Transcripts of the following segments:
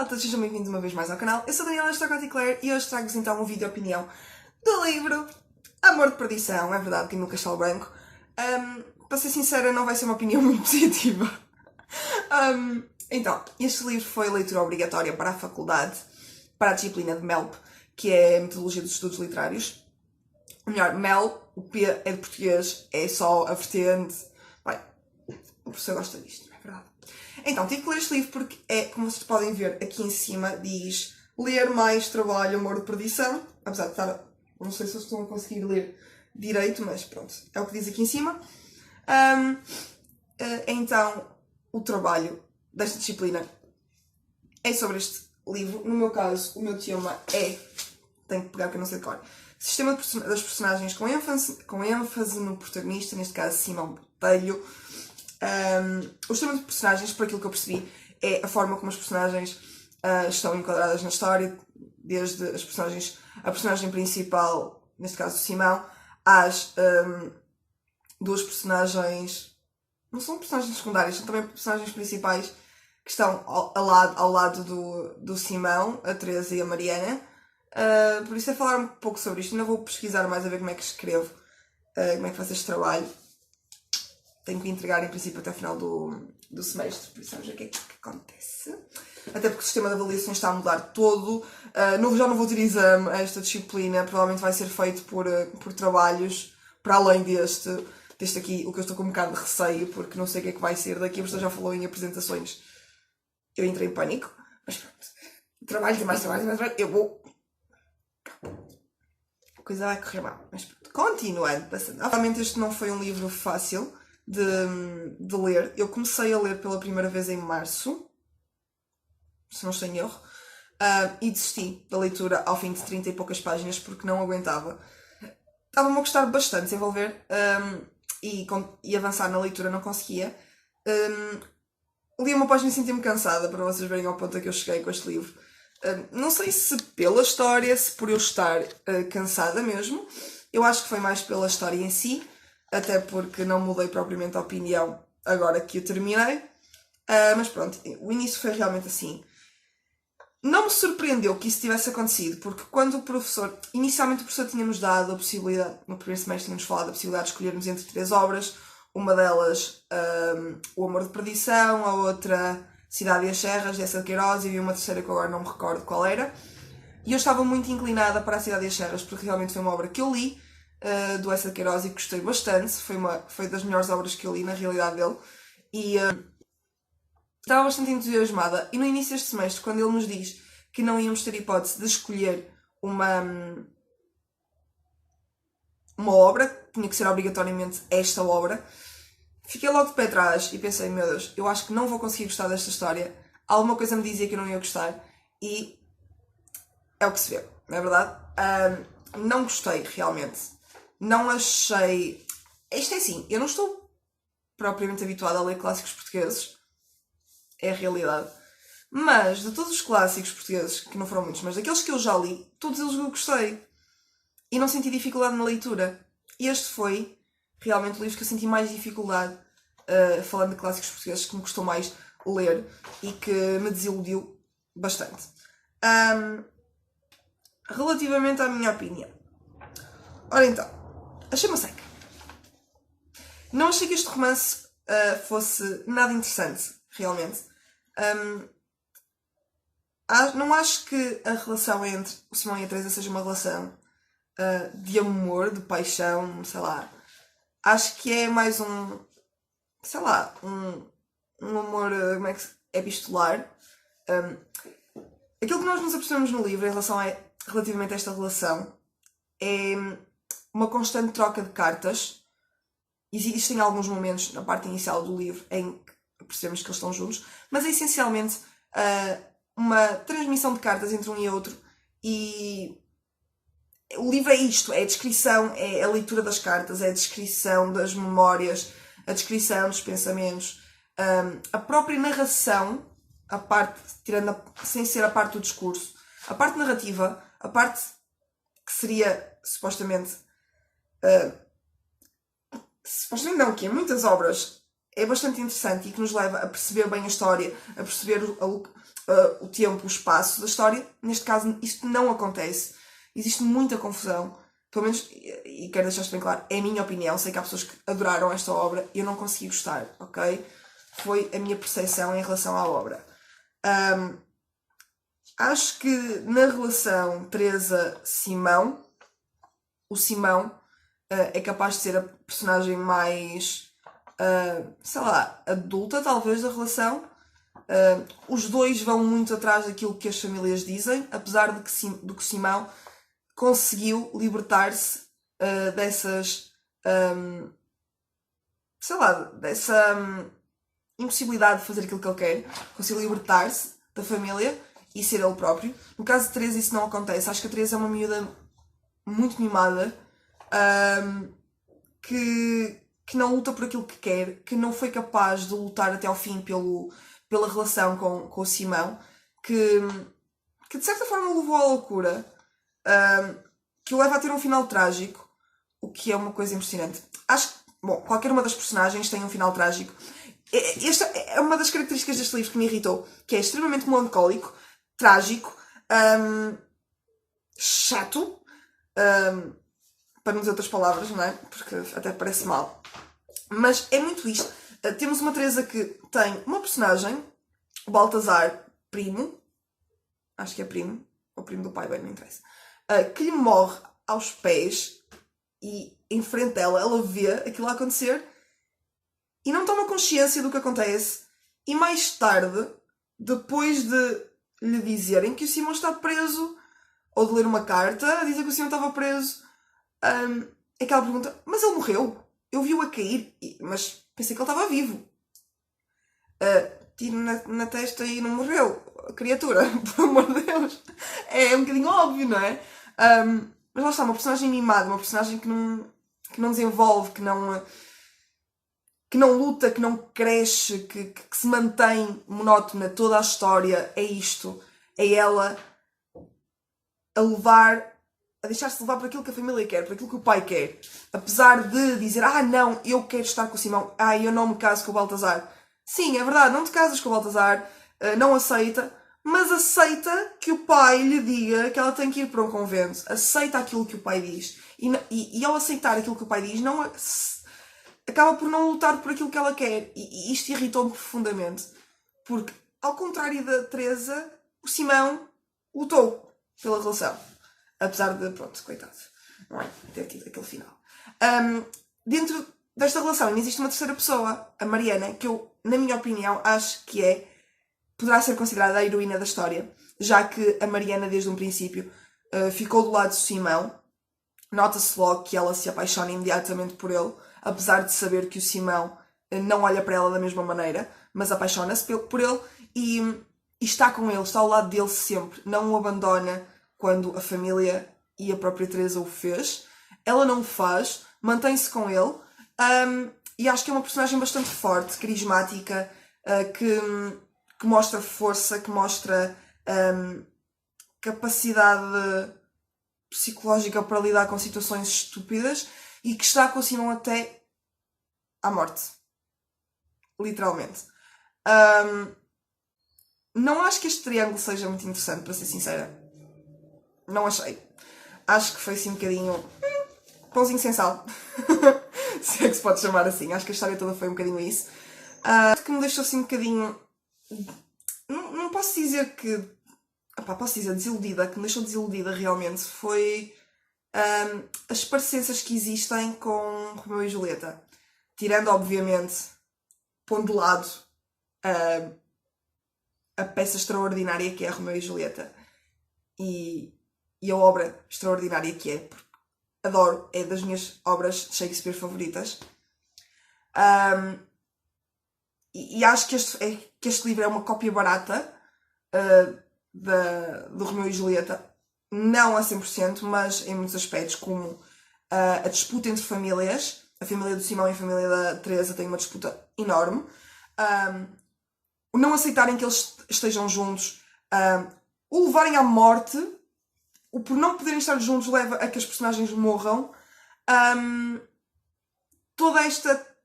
malta, sejam bem-vindos uma vez mais ao canal. Eu sou a Daniela Claire e hoje trago-vos então um vídeo opinião do livro Amor de Perdição, é verdade, que no Castelo Branco. Para ser sincera, não vai ser uma opinião muito positiva. Então, este livro foi leitura obrigatória para a faculdade, para a disciplina de MELP, que é a Metodologia dos Estudos Literários. Ou melhor, MEL, o P é de português, é só a vertente. Bem, o professor gosta disto, não é verdade? Então, tive que ler este livro porque é, como vocês podem ver aqui em cima, diz ler mais trabalho, amor de perdição. Apesar de estar, não sei se vocês estão a conseguir ler direito, mas pronto, é o que diz aqui em cima. Então, o trabalho desta disciplina é sobre este livro. No meu caso, o meu tema é, tenho que pegar porque eu não sei de cor, Sistema das personagens com ênfase no protagonista, neste caso Simão Botelho. O sistema de personagens, por aquilo que eu percebi, é a forma como as personagens estão enquadradas na história, desde a personagem principal, neste caso o Simão, às duas personagens, não são personagens secundárias, são também personagens principais que estão ao lado do Simão, a Teresa e a Mariana. Por isso é falar um pouco sobre isto. Ainda vou pesquisar mais a ver como é que escrevo, como é que faço este trabalho. Tenho que entregar em princípio até o final do semestre, por isso vamos ver o que é que acontece. Até porque o sistema de avaliações está a mudar todo. Já não vou ter exame, esta disciplina provavelmente vai ser feito por trabalhos, para além deste aqui, o que eu estou com um bocado de receio, porque não sei o que é que vai ser daqui, a professora já falou em apresentações. Eu entrei em pânico, mas pronto. Trabalho, tem mais trabalho, eu vou... A coisa vai correr mal, mas pronto. Continuando, passando. Obviamente este não foi um livro fácil de ler. Eu comecei a ler pela primeira vez em março, se não estou em erro, e desisti da leitura ao fim de 30 e poucas páginas porque não aguentava. Estava-me a gostar bastante de desenvolver e avançar na leitura, não conseguia. Li uma página e senti-me cansada, para vocês verem ao ponto a que eu cheguei com este livro. Não sei se pela história, se por eu estar cansada mesmo. Eu acho que foi mais pela história em si, até porque não mudei propriamente a opinião agora que eu terminei. Mas pronto, o início foi realmente assim. Não me surpreendeu que isso tivesse acontecido, porque quando inicialmente o professor tinha-nos dado a possibilidade, no primeiro semestre tínhamos falado da possibilidade de escolhermos entre 3 obras, uma delas O Amor de Perdição, a outra Cidade e as Serras, de Eça de Queiroz, e havia uma terceira que eu agora não me recordo qual era. E eu estava muito inclinada para a Cidade e as Serras, porque realmente foi uma obra que eu li, do Eça de Queiroz, e gostei bastante. Foi das melhores obras que eu li, na realidade, dele. E estava bastante entusiasmada. E no início deste semestre, quando ele nos diz que não íamos ter hipótese de escolher uma obra, tinha que ser obrigatoriamente esta obra, fiquei logo de pé atrás e pensei, meu Deus, eu acho que não vou conseguir gostar desta história. Alguma coisa me dizia que eu não ia gostar e é o que se vê, não é verdade? Não gostei, realmente. Não achei... Isto é assim, eu não estou propriamente habituada a ler clássicos portugueses. É a realidade. Mas, de todos os clássicos portugueses, que não foram muitos, mas daqueles que eu já li, todos eles eu gostei. E não senti dificuldade na leitura. Este foi realmente o livro que eu senti mais dificuldade, falando de clássicos portugueses, que me custou mais ler e que me desiludiu bastante. Relativamente à minha opinião. Ora então, achei-me seca. Não achei que este romance fosse nada interessante, realmente. Não acho que a relação entre o Simão e a Teresa seja uma relação de amor, de paixão, sei lá. Acho que é mais um amor, como é que epistolar. Aquilo que nós nos apercebemos no livro em relação relativamente a esta relação é uma constante troca de cartas. Existem alguns momentos na parte inicial do livro em que percebemos que eles estão juntos, mas é essencialmente uma transmissão de cartas entre um e outro, e o livro é isto, é a descrição, é a leitura das cartas, é a descrição das memórias, a descrição dos pensamentos, a própria narração, a parte, sem ser a parte do discurso, a parte narrativa, a parte que seria supostamente não, que em muitas obras é bastante interessante e que nos leva a perceber bem a história, a perceber o tempo, o espaço da história. Neste caso, isto não acontece. Existe muita confusão. Pelo menos, e quero deixar isto bem claro, é a minha opinião. Sei que há pessoas que adoraram esta obra. Eu não consegui gostar, ok? Foi a minha percepção em relação à obra. Acho que na relação Teresa-Simão, o Simão é capaz de ser a personagem mais, sei lá, adulta talvez da relação. Os dois vão muito atrás daquilo que as famílias dizem, apesar de que Simão conseguiu libertar-se dessas, sei lá, dessa impossibilidade de fazer aquilo que ele quer. Conseguiu libertar-se da família e ser ele próprio. No caso de Teresa isso não acontece. Acho que a Teresa é uma miúda muito mimada, que não luta por aquilo que quer, que não foi capaz de lutar até ao fim pela relação com o Simão, que de certa forma o levou à loucura, que o leva a ter um final trágico, o que é uma coisa impressionante. Acho que, bom, qualquer uma das personagens tem um final trágico. Esta é uma das características deste livro que me irritou, que é extremamente melancólico, trágico, chato, para não dizer outras palavras, não é? Porque até parece mal. Mas é muito isto. Temos uma Teresa que tem uma personagem, o Baltazar, primo, acho que é primo, ou primo do pai, bem, não interessa, que lhe morre aos pés e em frente dela, ela vê aquilo a acontecer e não toma consciência do que acontece. E mais tarde, depois de lhe dizerem que o Simão está preso, ou de ler uma carta a dizer que o Simão estava preso, é que ela pergunta, mas ele morreu? Eu vi-o a cair, mas pensei que ele estava vivo. Tiro na testa e não morreu. Criatura, por amor de Deus. É um bocadinho óbvio, não é? Mas lá está, uma personagem mimada, uma personagem que não desenvolve, que não luta, que não cresce, que se mantém monótona toda a história. É isto. É ela a deixar-se levar por aquilo que a família quer, por aquilo que o pai quer. Apesar de dizer, não, eu quero estar com o Simão, eu não me caso com o Baltazar. Sim, é verdade, não te casas com o Baltazar, não aceita, mas aceita que o pai lhe diga que ela tem que ir para um convento. Aceita aquilo que o pai diz. E ao aceitar aquilo que o pai diz, acaba por não lutar por aquilo que ela quer. E isto irritou-me profundamente. Porque, ao contrário da Teresa, o Simão lutou pela relação. Apesar de, pronto, coitado, não é? Ter tido aquele final. Dentro desta relação ainda existe uma terceira pessoa, a Mariana, que eu, na minha opinião, acho que poderá ser considerada a heroína da história, já que a Mariana, desde um princípio, ficou do lado de Simão. Nota-se logo que ela se apaixona imediatamente por ele, apesar de saber que o Simão não olha para ela da mesma maneira, mas apaixona-se por ele e está com ele, está ao lado dele sempre, não o abandona quando a família e a própria Teresa o fez. Ela não o faz, mantém-se com ele, e acho que é uma personagem bastante forte, carismática, que mostra força, que mostra capacidade psicológica para lidar com situações estúpidas e que está com o Simão até à morte. Literalmente. Não acho que este triângulo seja muito interessante, para ser sincera. Não achei. Acho que foi assim um bocadinho pãozinho sem sal. Se é que se pode chamar assim. Acho que a história toda foi um bocadinho isso. Que me deixou assim um bocadinho... Não posso dizer que... posso dizer desiludida. Que me deixou desiludida realmente foi as parecenças que existem com Romeu e Julieta. Tirando, obviamente, pondo de lado a peça extraordinária que é Romeu e Julieta. E a obra extraordinária que é, porque adoro, é das minhas obras de Shakespeare favoritas. E acho que este livro é uma cópia barata do Romeu e Julieta. Não a 100%, mas em muitos aspectos, como a disputa entre famílias. A família do Simão e a família da Teresa têm uma disputa enorme. O não aceitarem que eles estejam juntos, o levarem à morte, o por não poderem estar juntos leva a que as personagens morram. Toda esta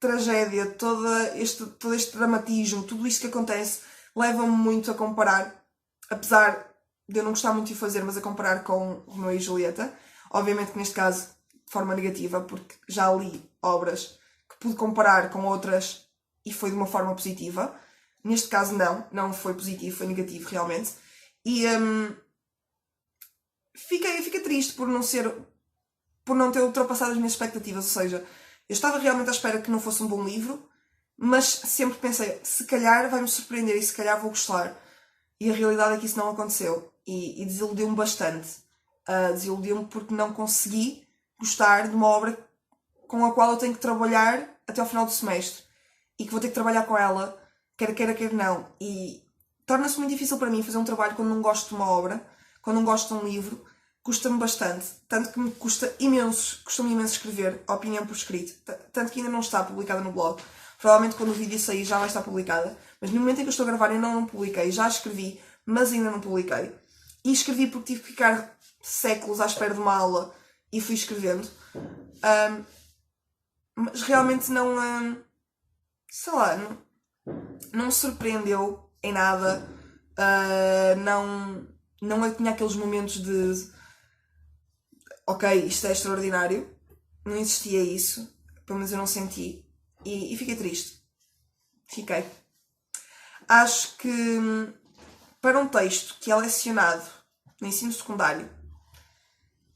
tragédia, todo este dramatismo, tudo isto que acontece, leva-me muito a comparar, apesar de eu não gostar muito de fazer, mas a comparar com Romeu e Julieta. Obviamente que neste caso, de forma negativa, porque já li obras que pude comparar com outras e foi de uma forma positiva. Neste caso não foi positivo, foi negativo realmente. E fiquei triste por não ter ultrapassado as minhas expectativas, ou seja, eu estava realmente à espera que não fosse um bom livro, mas sempre pensei, se calhar vai-me surpreender e se calhar vou gostar. E a realidade é que isso não aconteceu. E desiludiu-me bastante. Desiludiu-me porque não consegui gostar de uma obra com a qual eu tenho que trabalhar até ao final do semestre. E que vou ter que trabalhar com ela, quer queira, quer não. E torna-se muito difícil para mim fazer um trabalho quando não gosto de uma obra, quando não gosto de um livro. Custa-me bastante. Tanto que me custa-me imenso escrever a opinião por escrito. Tanto que ainda não está publicada no blog. Provavelmente quando o vídeo sair já vai estar publicada. Mas no momento em que eu estou a gravar eu não publiquei. Já escrevi, mas ainda não publiquei. E escrevi porque tive que ficar séculos à espera de uma aula e fui escrevendo. Mas realmente não... sei lá, não me surpreendeu em nada. Não tinha aqueles momentos de... ok, isto é extraordinário. Não existia isso. Pelo menos eu não senti. E fiquei triste. Fiquei. Acho que para um texto que é lecionado no ensino secundário,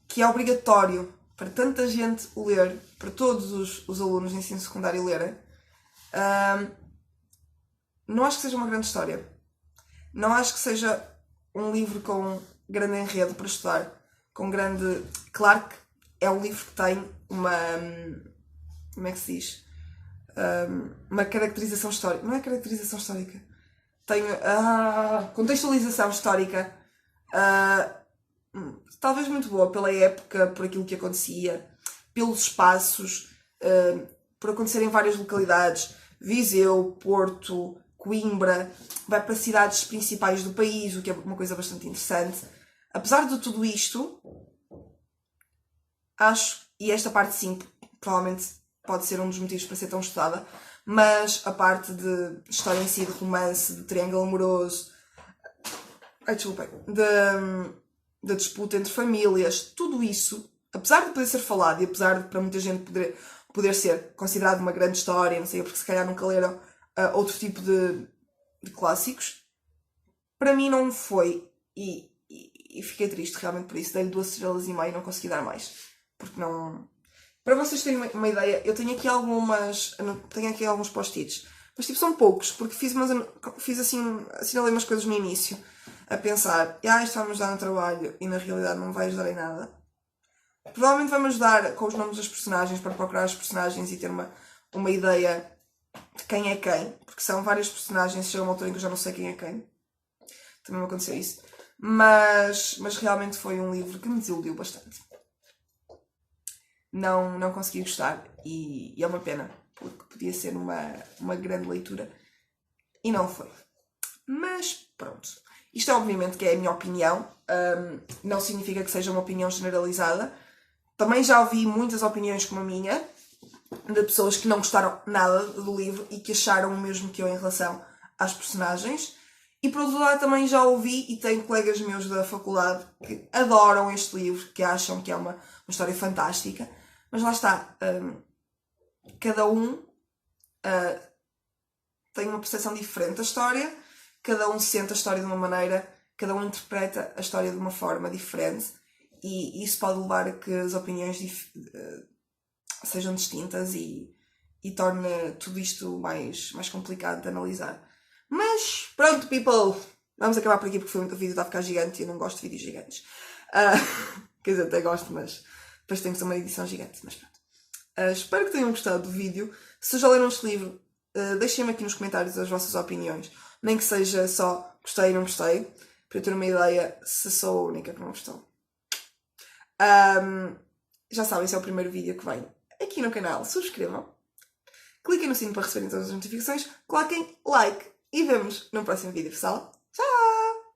que é obrigatório para tanta gente ler, para todos os alunos do ensino secundário lerem, não acho que seja uma grande história. Não acho que seja um livro com grande enredo para estudar, com grande... Claro que é um livro que tem uma... como é que se diz? Uma caracterização histórica. Não é caracterização histórica. Tem contextualização histórica. Talvez muito boa pela época, por aquilo que acontecia, pelos espaços, por acontecer em várias localidades. Viseu, Porto, Coimbra, vai para cidades principais do país, o que é uma coisa bastante interessante. Apesar de tudo isto, acho, e esta parte sim, provavelmente pode ser um dos motivos para ser tão estudada, mas a parte de história em si, de romance, de triângulo amoroso, da disputa entre famílias, tudo isso, apesar de poder ser falado e apesar de para muita gente poder ser considerado uma grande história, não sei, porque se calhar nunca leram outro tipo de clássicos, para mim não foi, e fiquei triste realmente por isso. Dei-lhe 2,5 e não consegui dar mais, porque não... Para vocês terem uma ideia, eu tenho aqui alguns post-its, mas tipo são poucos, porque fiz assim, assinalei umas coisas no início, a pensar, isto vai-me ajudar no trabalho, e na realidade não me vai ajudar em nada. Provavelmente vai-me ajudar com os nomes das personagens, para procurar as personagens e ter uma ideia de quem é quem, porque são vários personagens, chega uma altura em que eu já não sei quem é quem. Também me aconteceu isso. Mas realmente foi um livro que me desiludiu bastante. Não consegui gostar e é uma pena, porque podia ser uma grande leitura e não foi. Mas pronto. Isto obviamente que é a minha opinião, não significa que seja uma opinião generalizada. Também já ouvi muitas opiniões como a minha, de pessoas que não gostaram nada do livro e que acharam o mesmo que eu em relação às personagens. E por outro lado também já ouvi e tenho colegas meus da faculdade que adoram este livro, que acham que é uma história fantástica. Mas lá está, cada um tem uma percepção diferente da história, cada um sente a história de uma maneira, cada um interpreta a história de uma forma diferente e isso pode levar a que as opiniões sejam distintas e torne tudo isto mais complicado de analisar. Mas pronto, people, vamos acabar por aqui porque o vídeo está a ficar gigante e eu não gosto de vídeos gigantes. Quer dizer, até gosto, mas depois tem que ser uma edição gigante. Mas pronto. Espero que tenham gostado do vídeo. Se já leram este livro, deixem-me aqui nos comentários as vossas opiniões. Nem que seja só gostei ou não gostei, para eu ter uma ideia se sou a única que não gostou. Já sabem, esse é o primeiro vídeo que vem aqui no canal. Subscrevam. Cliquem no sino para receberem todas as notificações. Coloquem like. E vemos no próximo vídeo, pessoal. Tchau!